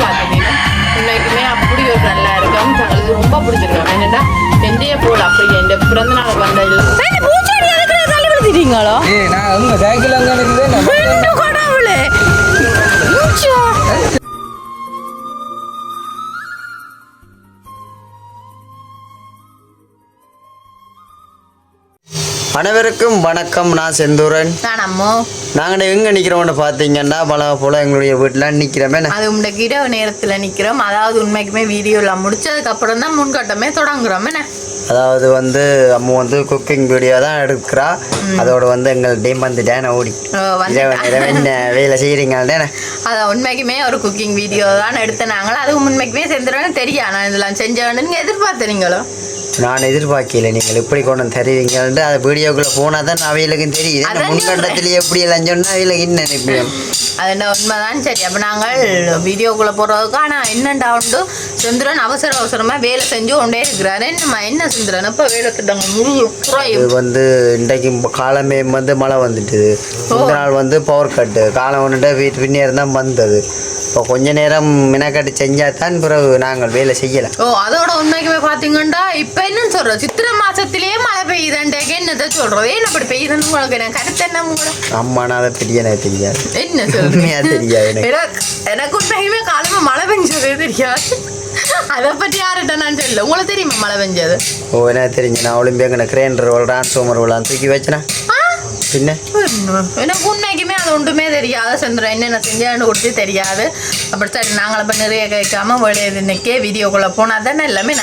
பார்த்துட்டீங்கன்னா உண்மைக்குமே அப்படி ஒரு நல்லா இருக்கும். தங்களுக்கு ரொம்ப பிடிச்சிருக்கோம். என்னென்னா எந்தைய போல் அப்படி என் பிறந்த நாளுக்கு வந்ததில்லை பூச்சாடி தள்ளி விழுத்திட்டீங்களோ? நான் சைக்கிள் அங்கே கடவுளே அனைவருக்கும் வணக்கம். நான் செந்தூரன். நாங்கள் எங்கே நிற்கிறோம்னு பார்த்தீங்கன்னா பல போல் எங்களுடைய வீட்டில் நிற்கிறோமே. அது உங்களுடைய இரவு நேரத்தில் நிற்கிறோம். அதாவது உண்மைக்குமே வீடியோலாம் முடிச்சதுக்கப்புறம் தான் முன்கட்டமே தொடங்குறோம். அதாவது அம்மா குக்கிங் வீடியோ தான் எடுக்கிறா. அதோட எங்கள் டீம் வந்துட்டேன் ஓடி என்ன வேலை செய்கிறீங்கன்னு. அதான் உண்மைக்குமே ஒரு குக்கிங் வீடியோ தான் எடுத்த நாங்களும் அது உண்மைக்குமே செஞ்சிடன்னு தெரியா. நான் இதெல்லாம் செஞ்சவன்னு நீங்கள் எதிர்பார்த்தீங்களோ? நான் எதிர்பார்க்கல நீங்கள் இப்படி கொண்டு தருவீங்கன்ட்டு அது வீடியோக்குள்ளே போனால் தான் அவைகளுக்கும் தெரியுது. முன்கட்டத்திலேயே எப்படி எல்லாம் சொன்னால் அவைகளுக்கு என்ன நினைப்பேன். அது என்ன உண்மைதான். சரி, அப்போ நாங்கள் வீடியோக்குள்ளே போகிறதுக்கு ஆனால் என்னண்டா உண்டு சுந்தரன் அவசரமாக வேலை செஞ்சு கொண்டே இருக்கிறாரு. என்ன சுந்தரன் இப்போ வேலை திட்டங்க இது இன்றைக்கு காலமே மழை வந்துட்டுது. இந்த நாள் பவர் கட்டு காலம் ஒன்றுட்டு வீட்டு பின்னே இருந்தால் வந்தது. இப்போ கொஞ்ச நேரம் மினக்கட்டு செஞ்சால் தான் பிறகு நாங்கள் வேலை செய்யலாம். அதோட உண்மைக்குமே பார்த்தீங்கன்னா இப்போ என்னன்னு சொல்கிறோம், சித்திரை மாதத்திலேயே மழை பெய்யுதுன்ட்டு என்னத்தை சொல்கிறோம். ஏன் அப்படி பெய்யுதுன்னு உங்களுக்கு எனக்கு கருத்து என்ன கூட? அம்மானா அதை பெரிய எனக்கு தெரியாது. என்ன சொல்லுங்க தெரியாது எனக்கு உண்மைக்குமே காலமாக மழை பெஞ்சதே தெரியாது. அதை பற்றி யார்கிட்ட நான் சொல்லல. உங்களுக்கு தெரியுமா மழை பெஞ்சது? எனக்கு தெரிஞ்சு நான் ஒலிம்பியாங்க கிரேண்டர் டிரான்ஸ்ஃபார்மர் விழான்னு தூக்கி வச்சேன். பின்ன எனக்கு உண்மைக்குமே அது ஒன்றுமே தெரியாது. சந்திரன் என்னென்ன செஞ்சான்னு கொடுத்து தெரியாது. அப்படி சரி நாங்கள் இப்போ நிறைய கேட்காம இன்னைக்கே வீடியோக்குள்ளே போனால் தானே எல்லாமே.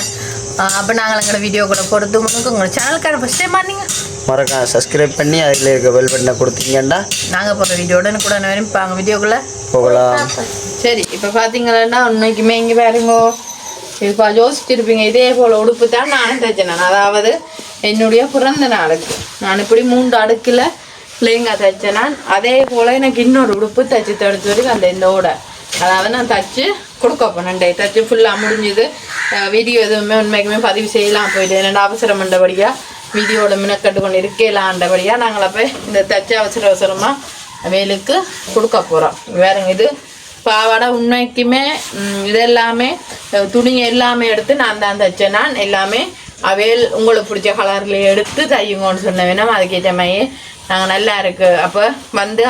அப்போ நாங்கள் எங்களோட வீடியோக்குள்ளே போகிறது முன்னுக்கு உங்களோட சேனலுக்கான ஃபஸ்ட் டைம் பண்ணீங்க மறக்காம சப்ஸ்கிரைப் பண்ணி அதில் இருக்க பெல் பட்டனை கொடுத்தீங்கன்னா நாங்கள் போகிற வீடியோட கூட வரும். இப்போ அங்கே வீடியோக்குள்ளே போகலாம். சரி, இப்போ பார்த்தீங்கன்னா உண்மைக்குமே இங்கே பாருங்கோ இப்போ யோசிச்சிருப்பீங்க இதே போல் உடுப்பு தான் நானும் தைச்சினேன். அதாவது என்னுடைய பிறந்த நாளுக்கு நான் இப்படி 3 அடுக்கில் பிள்ளைங்க தைச்சேன். நான் அதே போல் எனக்கு இன்னொரு உடுப்பு தைச்சி தடுத்து வரைக்கும் அந்த இந்த ஓடை அதாவது நான் தைச்சி கொடுக்க போனேன். தைச்சி ஃபுல்லாக முடிஞ்சுது. வீடியோ எதுவுமே உண்மைக்குமே பதிவு செய்யலாம் போயிட்டு என்னென்ன அவசரம் பண்ணபடியாக வீடியோட மினக்கட்டு கொண்டு இருக்கலான்றபடியாக நாங்கள் அப்போ இந்த தைச்சி அவசரமாக வேலுக்கு கொடுக்க போகிறோம். வேறுங்க இது பாவாடை உண்மைக்குமே இதெல்லாமே துணி எல்லாமே எடுத்து நான் தான் தைச்சேன். நான் எல்லாமே அவையில் உங்களுக்கு பிடிச்ச கலர்லேயே எடுத்து தையுங்கன்னு சொன்ன வேணும். அதுக்கேற்ற மாதிரி நாங்கள் நல்லா இருக்குது. அப்போ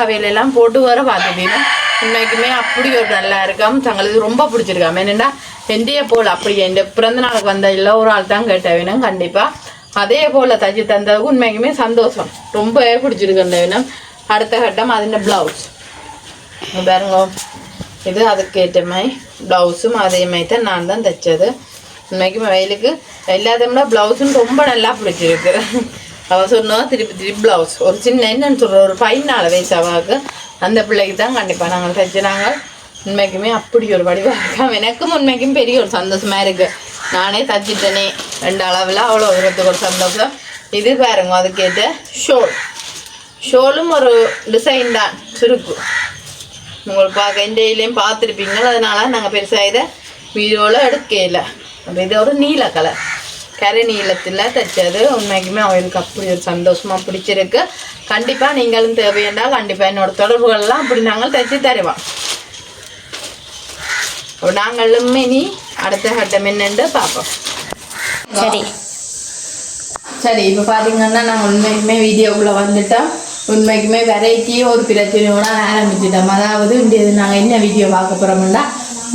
அவையிலெல்லாம் போட்டு வர பார்த்துட்டீங்கன்னா உண்மைக்குமே அப்படி ஒரு நல்லா இருக்கோம். தங்களுக்கு ரொம்ப பிடிச்சிருக்காம என்னென்னா எந்தைய போல் அப்படி என் பிறந்த நாளுக்கு வந்ததில்லை ஒரு ஆள் தான் கேட்ட வேணும். கண்டிப்பாக அதே போல் தைச்சி தந்ததுக்கு உண்மைக்குமே சந்தோஷம். ரொம்பவே பிடிச்சிருக்கு வேணும். அடுத்த கட்டம் அதில் ப்ளவுஸ் பாருங்க. இது அதுக்கேற்ற மாதிரி ப்ளவுஸும் அதே மாதிரி தான் நான் தான் தைச்சது. உண்மைக்குமே வயலுக்கு எல்லாத்தையும்னா ப்ளவுஸும் ரொம்ப நல்லா பிடிச்சிருக்கு. அவள் சொன்னோம் திருப்பி ப்ளவுஸ் ஒரு சின்ன என்னன்னு சொல்கிற ஒரு 14 வயசு அவாவுக்கு அந்த பிள்ளைக்கு தான் கண்டிப்பாக நாங்கள் தைச்சினாங்க. உண்மைக்குமே அப்படி ஒரு வடிவாக இருக்கா. எனக்கும் உண்மைக்கும் பெரிய ஒரு சந்தோஷமாக இருக்குது. நானே தைச்சிட்டேனே 2 அளவில் அவ்வளோ தூரத்துக்கு ஒரு சந்தோஷம். இது பாருங்க அதுக்கேற்ற ஷோலும் ஒரு டிசைன் தான் சுருக்கு. உங்களுக்கு பார்க்க இண்டையிலையும் பார்த்துருப்பீங்க. அதனால நாங்கள் பெருசாக இதை வீடியோவில் எடுக்கல. அப்போ இது ஒரு நீல கலர் கரை நீளத்தில் தைச்சது. உண்மைக்குமே அவங்களுக்கு அப்படி ஒரு சந்தோஷமாக பிடிச்சிருக்கு. கண்டிப்பாக நீங்களும் தேவையாண்டா கண்டிப்பாக என்னோட தொடர்புகள்லாம் அப்படி நாங்கள் தைச்சி தருவோம். நாங்களும் இனி அடுத்த கட்டம் என்னென்று பார்ப்போம். சரி, இப்போ பார்த்தீங்கன்னா நாங்கள் உண்மைக்குமே வீடியோக்குள்ளே வந்துட்டோம். உண்மைக்குமே வெரைட்டியே ஒரு பிரச்சனையோட ஆரம்பிச்சிட்டோம். அதாவது இன்றைய நாங்கள் என்ன வீடியோ பார்க்க போகிறோம்னா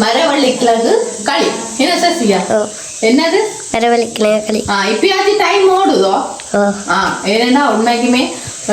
மரவள்ளிக்கிழங்கு களி. என்ன சசியா என்னது மரவள்ளிக்கிழங்கு களி? இப்பயாச்சும் டைம் ஓடுதோ? ஏன்னா உண்மைக்குமே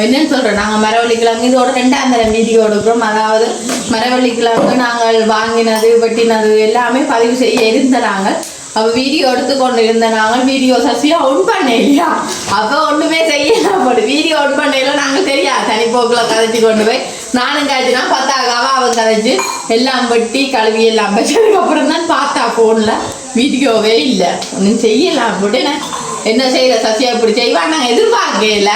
என்னன்னு சொல்கிறோம், நாங்கள் மரவள்ளிக்கிழங்கு இதோட 2ஆம் தரம் வீடியோ எடுக்கிறோம். அதாவது மரவள்ளிக்கிழங்கு நாங்கள் வாங்கினது வெட்டினது எல்லாமே பதிவு செய்ய இருந்த நாங்கள் அப்போ வீடியோ எடுத்துக்கொண்டு இருந்த நாங்கள் வீடியோ சசியாக ஒன் பண்ண இல்லையா? அப்போ ஒன்றுமே செய்யலாம். போட்டு வீடியோ ஒன் பண்ணல நாங்கள் தெரியாது தனிப்போக்கில் கதைச்சி கொண்டு போய் நானும் காய்ச்சினா பார்த்தாக்காவா அவன் கதைச்சி எல்லாம் வெட்டி கழுவி எல்லாம் வச்சதுக்கப்புறம் தான் பார்த்தா ஃபோனில் வீடியோவே இல்லை. ஒன்றும் செய்யலாம் போட்டு என்ன செய்கிற சசியா இப்படி செய்வான் நாங்கள் எதிர்பார்க்கல.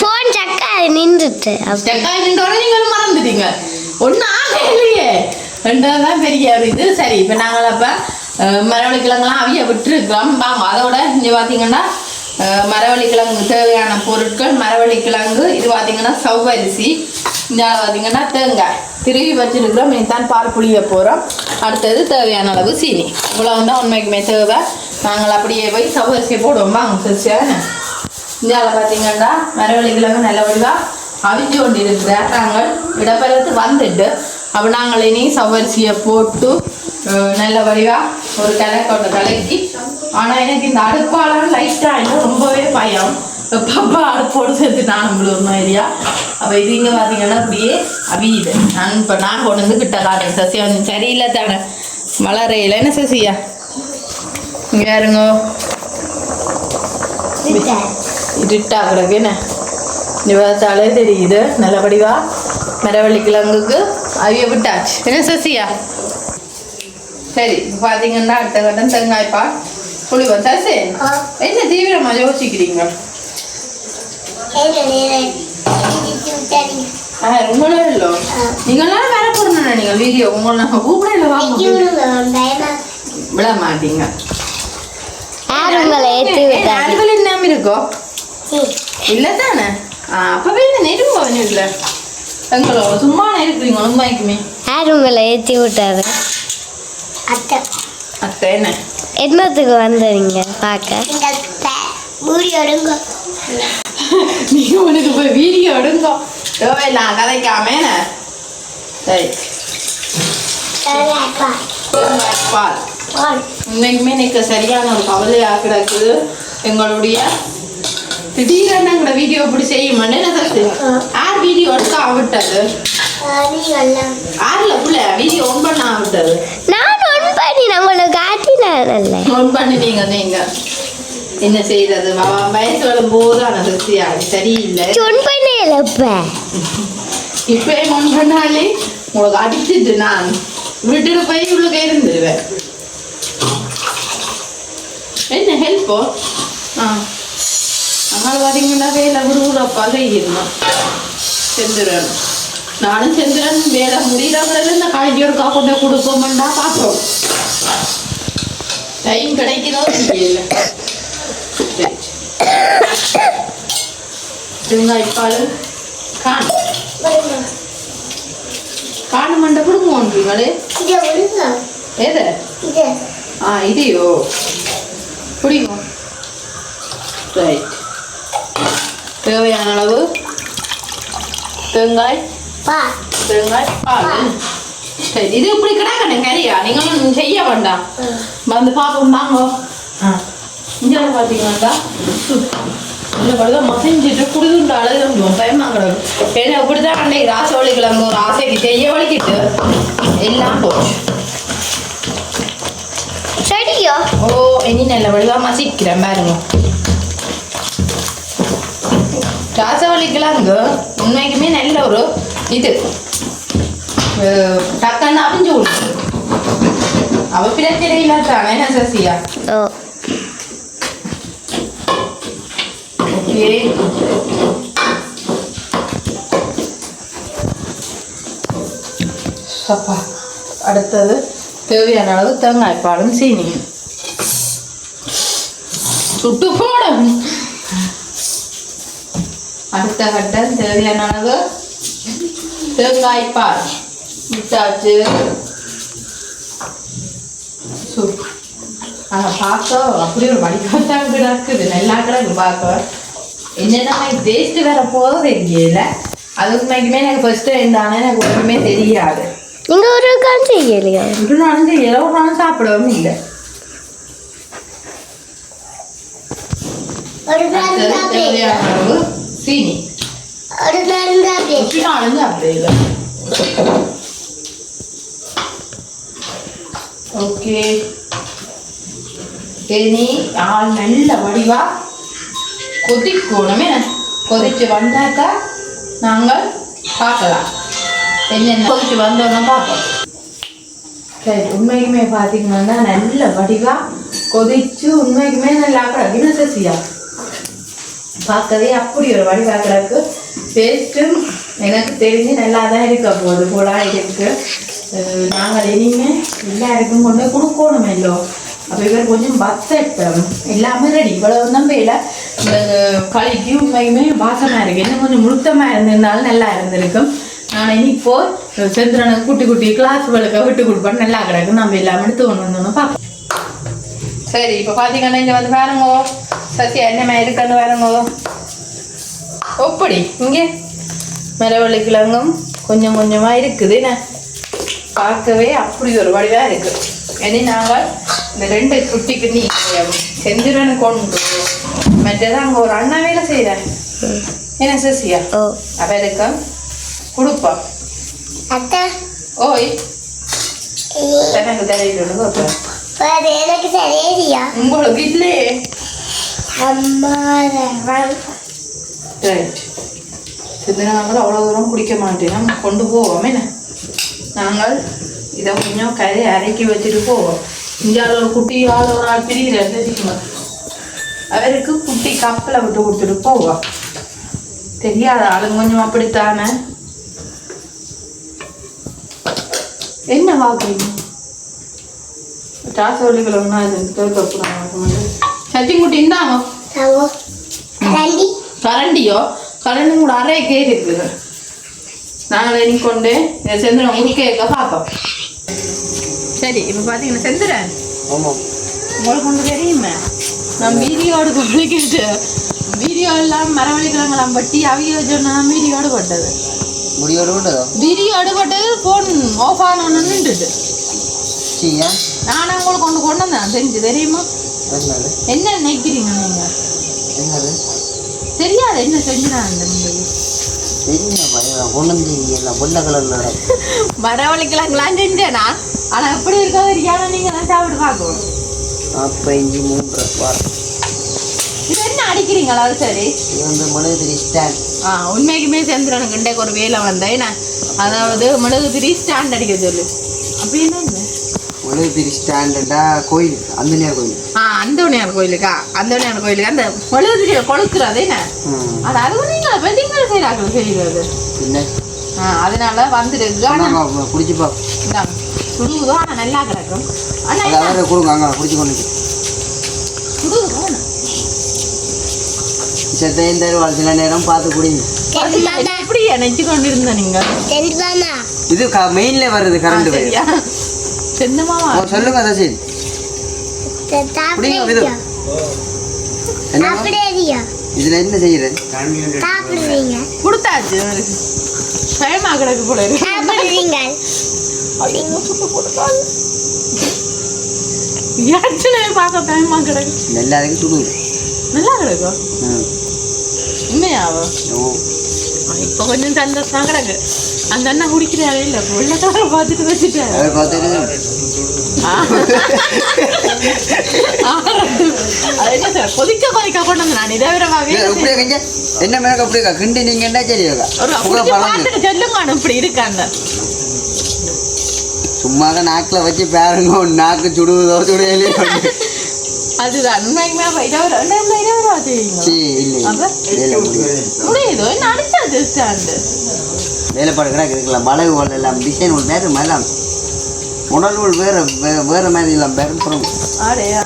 ஃபோன் சக்காய் நின்றுட்டு சக்காய் நின்றோட நீங்களும் மறந்துட்டீங்க. ஒன்றும் ஆக இல்லையே ரெண்டாதான் பெரிய ஒரு இது. சரி, இப்போ நாங்கள் அப்போ மரவள்ளிக்கிழங்குலாம் அவிய விட்டுருக்கிறோம். அதோட இங்கே பார்த்தீங்கன்னா மரவள்ளிக்கிழங்கு தேவையான பொருட்கள் மரவள்ளிக்கிழங்கு இது பார்த்தீங்கன்னா சவ்வரிசி இந்த பார்த்தீங்கன்னா தேங்காய் திருவி வச்சிருக்கிறோம். தான் பால் புளிய போகிறோம். அடுத்தது தேவையான அளவு சீனி. இவ்வளோ தான் உண்மைக்குமே தேவை. நாங்கள் அப்படியே போய் சவரிசியை போடுவோம் வாங்க சரியான. இந்தியாவில் பார்த்தீங்கன்னா மரவள்ளி கிழங்கு நல்ல வடிவாக அவிஞ்சு கொண்டு இருக்கிறார். நாங்கள் இடப்பெறத்து வந்துட்டு அப்போ நாங்கள் இனி சவரிசியை போட்டு நல்ல வடிவாக ஒரு கொண்டு கலக்கி. ஆனால் எனக்கு இந்த அடுப்பாலாம் லைட்டாக இல்லை ரொம்பவே பயம். பாப்பா அடுப்போடு சேர்த்து நான் நம்மளூர் மாதிரியா. அப்போ இது இங்கே பார்த்தீங்கன்னா அப்படியே அவியுது. நான் இப்போ நான் கொண்டு வந்து கிட்ட காட்டுறேன். சசியா கொஞ்சம் சரியில்லை தானே மலரையில் என்ன சசியா இங்கே யாருங்க இருட்டா கிடக்கு என்ன நிவாச்சாலே தெரியுது. நல்லபடிவா மரவள்ளி கிழங்குக்கு அவிய விட்டாச்சு என்ன சசியா. சரி பார்த்தீங்கன்னா அடுத்த கட்டம் தேங்காய்ப்பா புளிவம் சசி என்ன தீவிரமாக யோசிக்கிறீங்க. உங்களே இல்லை நீங்களாம் வேற போடணும். நீங்கள் வீடியோ உங்களை நாங்கள் கூப்பிட இல்லை விட மாட்டீங்க. என்ன இருக்கோ இல்லை தானே அப்பவே இந்த நெருங்க இல்லை எங்களோட சும்மா நெருக்குறீங்க உண்மைக்குமே. யார் உங்களை ஏற்றி விட்டாரு? அத்தை என்ன என்னத்துக்கு வந்தீங்க பார்க்க? நீங்க உனக்கு போய் வீடியோ எடுங்க நான் கதைக்காம சரி. பால் உண்மைக்குமே எனக்கு சரியான ஒரு கவலையாக கிடக்குது. எங்களுடைய திடீரென எங்களோட வீடியோ இப்படி செய்யுமான்னு யார் வீடியோ எடுக்க ஆவிட்டது? யாரில் புள்ள வீடியோ ஒன் பண்ண ஆவிட்டது? நான் ஒன் பண்ணி நம்மளை காட்டினாரல்ல. ஒன் பண்ணினீங்க நீங்க என்ன செய்யறது வயசு வரும்போது ஆனால் சரியில்லை. ஒன் பண்ணல இப்போ ஒன் பண்ணாலே உங்களுக்கு அடிச்சுட்டு நான் விட்டுட்டு போய் உள்ளுக்க இருந்துருவேன். என்ன ஹெல்ப்போ அதனால் பார்த்தீங்கன்னா வேலை விடுவிடப்பா செய்யணும் செந்துரன். நானும் செந்துரன் வேலை முடிகிறவங்கள இந்த காய்கறிக்கா கொண்டு கொடுப்போம்னா பார்ப்போம். டைம் கிடைக்குதோ தெரியல. தேங்காய்ப்பால் காணு மண்டை பிடுங்கோன்றீங்களே ஏத இதையோ பிடிக்கும். ரைட் தேவையான அளவு தேங்காய் பால். சரி இது இப்படி கிடக்கணும் கறியா நீங்களும் செய்ய வேண்டாம். வந்து பார்ப்போம் வாங்க. இங்கே பார்த்தீங்கன்னாக்கா இல்லை படுதான் மசைஞ்சிட்டு குடிதுண்டு அழகுவோம் பயமாக கிடக்கும். ஏன்னா இப்படிதான் அன்னைக்கு ராசவள்ளி கிழங்கு ஒரு ஆசைக்கு செய்ய வலிக்கிட்டு எல்லாம் போச்சு. சரியா ஓ இனி நல்ல வடிவாக மசிக்கிறேன் பாருங்க. ராசவள்ளி கிழங்கு உண்மைக்குமே நல்ல ஒரு இது டக்குன்னு அவிஞ்சு விடுது. அவ பிரச்சனை இல்லாதானே என்ன சசியா. ஓகே அப்பா அடுத்தது தேவையான அளவு தேங்காய்ப்பாலும் சீனியும் சுட்டு போடும். அடுத்த கட்டம் தேவையான அளவு தேங்காய்ப்பால் விட்டாச்சு. பார்க்க அப்படி ஒரு வடிவத்தான் கிடக்குது நல்லா கிடக்கு பார்க்க. என்னென்னா டேஸ்ட் வேற போதும் தெரியல. அது உண்மைக்குமே எனக்கு ஃபர்ஸ்ட் இருந்தானே எனக்கு ஒன்றுமே தெரியாது. நீங்க ஒரு கான் செய்யலையா? ஒரு நாளும் செய்யல ஒரு நாளும் சாப்பிடவும் இல்லை. தேவையான அளவு சீனி நாளும் சாப்பிட இல்லை. ஓகே இனி ஆள் நல்ல வடிவா கொதிக்கணுமே. கொதிச்சு வந்தாக்கா நாங்கள் பார்க்கலாம் என்னென்ன கொதிச்சு வந்தோன்னா பார்ப்போம். சரி உண்மைக்குமே பார்த்தீங்கன்னா நல்ல வடிவா கொதிச்சு உண்மைக்குமே நல்லா கிடக்கு. என்ன சசியா பார்க்கவே அப்படி ஒரு வடிவா கிடக்கு. டேஸ்ட்டும் எனக்கு தெரிஞ்சு நல்லா தான் இருக்க போகுது போல இருக்கு. நாங்கள் இனிமே எல்லாருக்கும் கொண்டு கொடுக்கணும் இல்லோ. அப்போ இவர் கொஞ்சம் பட்ஜெட் எல்லாமே ரெடி இவ்வளவு நம்பையில் இந்த களிக்கு உண்மையுமே வாசமாக இருக்குது. இன்னும் கொஞ்சம் முழுத்தமாக இருந்திருந்தாலும் நல்லா இருந்திருக்கும். நான் இனிப்போ சந்திரனுக்கு குட்டி குட்டி கிளாஸ் விளக்க விட்டு கொடுப்பேன் நல்லா கிடக்கு நம்ம எல்லாம் எடுத்து கொண்டு வந்தோம்னு பார்ப்போம். சரி இப்போ பார்த்தீங்கன்னா இங்கே வந்து பாருங்கோ சசி என்னமே இருக்குன்னு பாருங்கோ. ஒப்படி இங்கே மரவள்ளி கிழங்கும் கொஞ்சம் கொஞ்சமாக இருக்குது என்ன பார்க்கவே அப்படி ஒரு வடிவாக இருக்குது. இனி நாங்கள் இந்த 2 குட்டிக்கு நீ செந்திரனு கொண்டு மற்றதான் அங்கே ஒரு அண்ணா வேலை செய்கிறேன் என்ன சசியா அவருக்கு கொடுப்பா. ஓய் எனக்கு தெரியல எனக்கு சரியா உங்களுக்கு இல்லையே. ரைட் சிந்தனாங்கள் அவ்வளோ தூரம் குடிக்க மாட்டேன் நம்ம கொண்டு போவோம் என்ன. நாங்கள் இதை கொஞ்சம் அரைக்கி வச்சுட்டு போவோம். இந்தியாவில் ஒரு குட்டி ஆள் ஒரு ஆள் பிரிகிற தெரியுமா அவருக்கு குட்டி கப்பில் விட்டு கொடுத்துட்டு போவோம். தெரியாத ஆளுங்க கொஞ்சம் அப்படித்தானே. என்ன வாக்குறீங்க ராசவள்ளிகள் ஒன்றா சச்சி குட்டி இந்தாங்க கரண்டியோ கரண்டி கூட அரைய கேரி இருக்குது. நாங்கள் இனி கொண்டு செந்திரன் முறுக்க பார்ப்போம். சரி இப்போ பார்த்தீங்கன்னா செந்திரன் உங்களுக்கு ஒன்று தெரியுமே நான் வீடியோடு கொண்டு வீடியோ எல்லாம் மரவழிக்கிறாங்களாம் பட்டி அவிய சொன்னா வீடியோடு பட்டது வீடியோடு பட்டது ஃபோன் ஆஃப் ஆனோன்னு நின்றுட்டு நானும் உங்களுக்கு கொண்டு கொண்டு வந்தேன் தெரிஞ்சு தெரியுமா என்ன நினைக்கிறீங்க நீங்க தெரியாது என்ன செஞ்சுறாங்க மரவழிக்கலாங்களான்னு செஞ்சேனா ஆனா எப்படி இருக்கா தெரியாம நீங்க தான் சாப்பிட்டு பார்க்கணும். இது என்ன அடிக்கிறீங்களா? அது சரி உண்மைக்குமே செந்திரனுக்கு இன்றைக்கு ஒரு வேலை வந்தேன். அதாவது மிளகுதிரி ஸ்டாண்ட் அடிக்க சொல்லு அப்படின்னு மிளகுதிரி ஸ்டாண்டா கோயில் அந்தோனியார் கோயில் அந்தோனியார் கோயிலுக்கா அந்தோனியார் கோயிலுக்கு அந்த மிளகுதிரியை கொளுத்துறது என்ன அது அதுவும் நீங்க வெட்டிங்கள் செய்யறாங்க செய்யறது அதனால வந்துருக்கு குடிச்சுப்பா சுடுவதோ ஆனா நல்லா கிடக்கும் கொடுங்க குடிச்சு கொண்டு சில நேரம் பார்த்து குடிங்க. எப்படி நினைச்சு கொண்டு இருந்த நீங்க இது மெயின்ல வருது கரண்ட் செந்தமாவா சொல்லுங்க தசில் இதுல என்ன செய்யறது கொடுத்தாச்சு டைம் ஆகிடக்கு போல பார்க்க டைம் ஆகிடக்கு எல்லாருக்கும் சுடுது நல்லா கிடக்கும் உண்மையாவோ இப்போ கொஞ்சம் சந்தோஷமா கிடக்கு அந்த அண்ணா குடிக்கிறாரே இல்லை வெள்ளக்கார பார்த்துட்டு வச்சுட்டாரு கொதிக்க கொதிக்க கொண்டு வந்து நான் இதவிரமாவே என்ன மேல அப்படியே கிண்டி நீங்க என்ன தெரியுங்க சொல்லுங்க இப்படி இருக்காங்க சும்மாக நாக்கில் வச்சு பாருங்க நாக்கு சுடுவதோ சுடையிலே அதுதான் உண்மைக்குமே முடியுதோ என்ன அடிச்சாது ஸ்டாண்டு வேலைப்பாடு கிடக்கு இருக்கலாம் மழை எல்லாம் டிசைன் ஒரு நேரம் எல்லாம் உணர்வுகள் வேற மாதிரி எல்லாம் பேரும்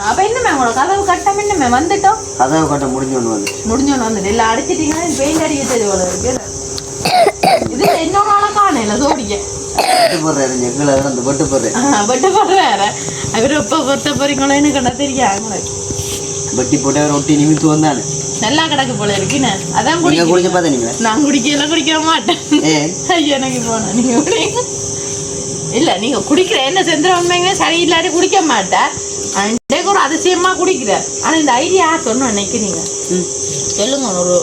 அப்ப என்னமே உங்களோட கதவு கட்டம் என்னமே வந்துட்டோம் கதவு கட்டம் முடிஞ்சோன்னு வந்துட்டு இல்லை அடிச்சிட்டீங்கன்னா பெயிண்ட் அடிக்க தெரியும் இது என்னோட ஆளை காணல சோடிக்க நல்லா கிடக்கு போல இருக்கு அதான் நான் குடிக்க மாட்டேன் எனக்கு போன நீங்க இல்ல நீங்க குடிக்கிற என்ன செந்திர உண்மையுமே சரியில்லாட்டி குடிக்க மாட்டேன் ஒரு அதிசயமா குடிக்கிற ஆனா இந்த ஐடியா சொன்ன நினைக்கிறீங்க சொல்லுங்க ஒரு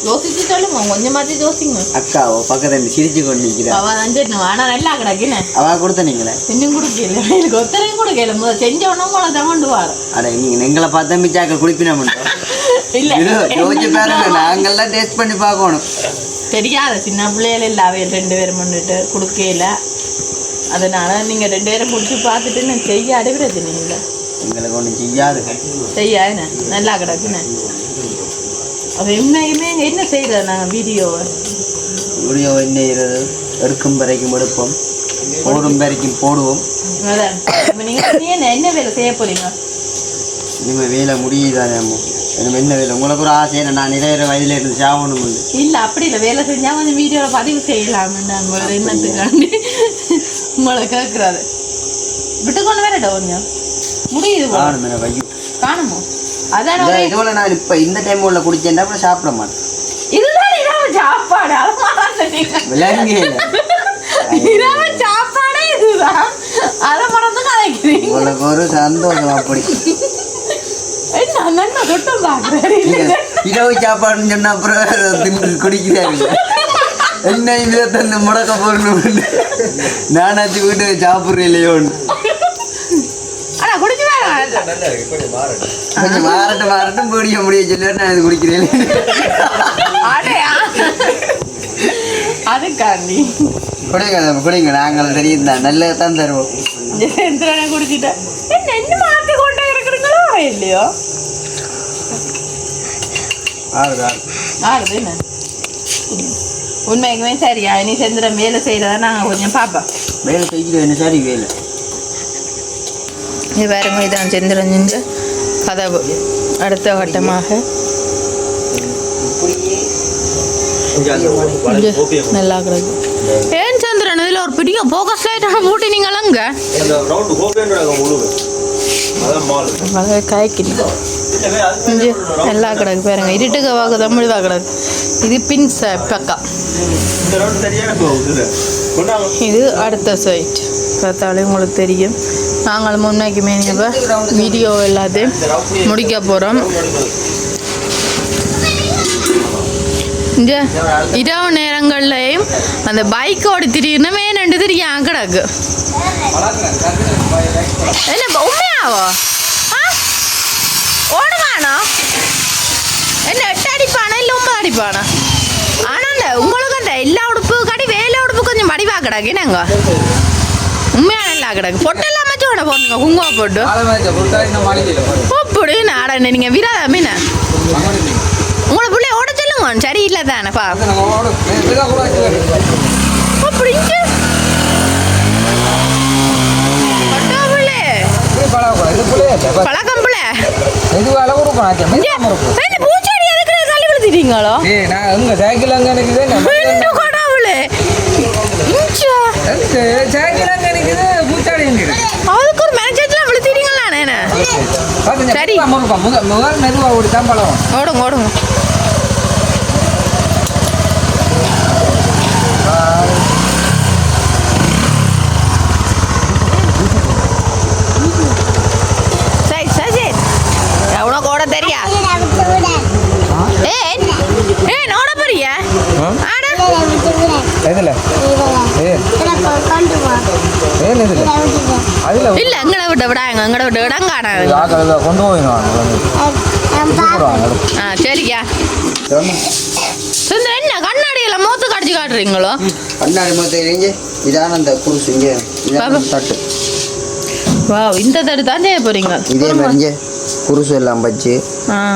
யோசிச்சு சொல்லுங்க கொஞ்சமாச்சு யோசிங்க அக்காவோ பக்கத்துல சிரிச்சு கொண்டு அவ தான் ஆனா நல்லா கிடக்குன்னு அவ கொடுத்த நீங்களே இன்னும் கொடுக்கல எனக்கு ஒத்தரையும் கொடுக்கல முதல் செஞ்ச உடனே உங்களை தான் கொண்டு வர அட நீங்க எங்களை பார்த்தா மிச்சாக்க குடிப்பினா மட்டும் இல்ல யோசிச்சு பாருங்க நாங்கெல்லாம் டேஸ்ட் பண்ணி பார்க்கணும் தெரியாத சின்ன பிள்ளைகள் இல்ல அவைய 2 பேரும் பண்ணிட்டு கொடுக்கல அதனால நீங்க 2 பேரும் குடிச்சு பார்த்துட்டு நான் செய்ய அடைகிறது நீங்க எங்களுக்கு ஒன்றும் செய்யாது செய்யாதுண்ணே நல்லா கிடக்குண்ணே அது உண்மையுமே என்ன செய்யறது நாங்கள் வீடியோ என்ன செய்யறது எடுக்கும் வரைக்கும் எடுப்போம் போடும் வரைக்கும் போடுவோம் அதான் நீங்கள் என்ன வேலை செய்ய போறீங்க இனிமேல் வேலை முடியுதானே என்ன வேலை உங்களுக்கு ஒரு ஆசை நான் நிறைய வயதில் இருந்து சாகணும் இல்ல அப்படி இல்ல வேலை செஞ்சா கொஞ்சம் வீடியோல பதிவு செய்யலாம் நம்மளோட எண்ணத்துக்காண்டி உங்களை கேட்கறாரு விட்டு கொண்டு வரட்ட கொஞ்சம் முடியுது காணுமோ அதான் இதுல நான் இப்ப இந்த டைம் உள்ள குடிச்சேன்னா அப்புறம் சாப்பிட மாட்டேன் இதுதான் இரவு சாப்பாடு விளங்கே இரவு சாப்பாடே இதுதான் அதை மறந்து கலைக்கிறீங்க உங்களுக்கு ஒரு சந்தோஷம் அப்படி என்ன தொட்டம் பாக்குறாரு இரவு சாப்பாடுன்னு சொன்ன அப்புறம் தின்று குடிக்கிறாங்க என்ன இதுல தந்து முடக்க போடணும் நானாச்சு வீட்டு சாப்பிட்றேன் இல்லையோன்னு ஆனா குடிச்சுதான் கொஞ்சம் மாறட்டும் முடிய சொல்லி நான் இது குடிக்கிறேன் அதுக்காண்டி குடிங்க நாங்கள் தெரியும் தான் நல்லதான் தருவோம் குடிச்சிட்டேன் என்ன மாத்தி கொண்டே இருக்கிறீங்களோ இல்லையோ ஆறுது என்ன உண்மைக்குமே சரியா இனி செந்திரன் வேலை செய்யறதா நாங்கள் கொஞ்சம் பார்ப்போம் வேலை செய்கிறோம் என்ன சரி வேலை இது வேறுங்க இதான் செந்திரன் செஞ்ச கதவு அடுத்த கட்டமாக நல்லா கிடக்கு ஏன் சந்திரன் இதில் ஒரு பெரிய போக்கஸ் லைட்டாக போட்டு நீங்களங்க காய்க்கிறீங்க நல்லா கிடக்கு பாருங்க இருட்டுக்கு வாக்கு தமிழ்வா கிடக்கு இது பின் பக்கா இது அடுத்த சைட் பார்த்தாலே உங்களுக்கு தெரியும் நாங்கள் முன்னைக்குமே வீடியோ எல்லாத்தையும் முடிக்க போகிறோம் இந்த இரவு நேரங்கள்லையும் அந்த பைக் ஓடி திடீர்னு ரெண்டு தெரியும் கிடக்கு என்ன உண்மையாவோ ஓடுவானோ என்ன 8 அடிப்பானா இல்லை 9 அடிப்பானா ஆனால் அந்த உங்களுக்கு அந்த எல்லா உடுப்பு கடி வேலை உடுப்பு கொஞ்சம் வடிவா கிடக்கு என்னங்க உண்மையான நல்லா கிடக்கு பொட்டெல்லாம் மச்சு ஓட போடுங்க குங்குமம் போட்டு அப்படி நாட நீங்கள் விராத மீன உங்களை பிள்ளை ஓட சொல்லுங்க சரி இல்லை தானேப்பா அப்படி பழக்கம் பிள்ளை பூச்சாடி எதுக்கு தள்ளி விழுத்திட்டீங்களோ கடவுளே அதுக்கு ஒரு மேனேஜர்லாம் விழுத்திட்டீங்களா சரி ஓடுங்க ஓடுங்க உனக்கு ஓட தெரியா ஏன் ஓட போறியா இல்ல எங்களை விட்ட விடாங்க எங்களை விட்டு இடம் காணாது கொண்டு சரியா சுந்தர் என்ன கண்ணாடியில மூத்து கடிச்சு காட்டுறீங்களோ கண்ணாடி மூத்த இதான அந்த குருசு தட்டு வா இந்த தட்டு தான் செய்ய போறீங்க இதே மாதிரி குருசு எல்லாம் வச்சு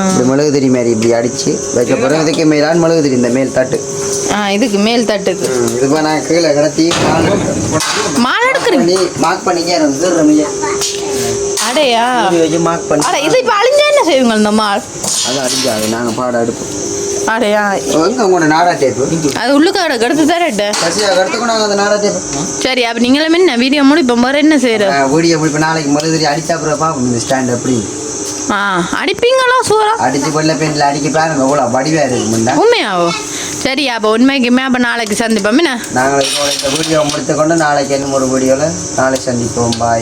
இப்படி மெழுகுதிரி மாதிரி இப்படி அடிச்சு வைக்க போறோம் இதுக்கு மேலான மெழுகுதிரி இந்த மேல் தட்டு இதுக்கு மேல் தட்டுக்கு இப்போ நான் கீழே கிடத்தி மாலை எடுக்கிறீங்க மார்க் பண்ணிக்க அடையா வச்சு மார்க் பண்ணி இது இப்போ அழிஞ்சா என்ன செய்வீங்க இந்த மால் அது அடிஞ்சாது நாங்கள் பாடம் எடுப்போம் அடையா எங்க உங்களோட நாடா டேப்பு அது உள்ளுக்கு கடுத்து தரட்டு கடத்துக்கு நாங்கள் அந்த நாடா டேப்பு சரி அப்போ நீங்களும் என்ன வீடியோ முடிப்போம் வேறு என்ன செய்யறது வீடியோ முடிப்போம் நாளைக்கு மெழுகுதிரி அடிச்சா அப்புறம் பார்ப்போம் இந்த ஸ்டாண்ட் எப்படி அடிப்பீங்களோ சூறா அடிச்சு கொள்ள பெண்ணில் அடிக்க பாருங்க அவ்வளோ வடிவாக இருக்கு உண்மையாவோ சரி அப்போ உண்மைக்குமே அப்போ நாளைக்கு சந்திப்போம் என்ன நாங்கள் இந்த வீடியோ முடித்துக்கொண்டு நாளைக்கு என்ன ஒரு வீடியோவில் நாளைக்கு சந்திப்போம் பாய்